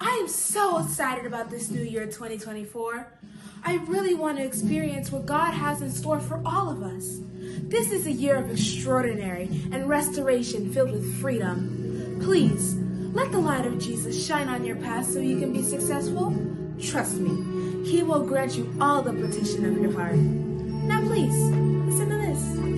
I am so excited about this new year 2024. I really want to experience what God has in store for all of us. This is a year of extraordinary and restoration filled with freedom. Please, let the light of Jesus shine on your path so you can be successful. Trust me, He will grant you all the petition of your heart. Now please, listen to this.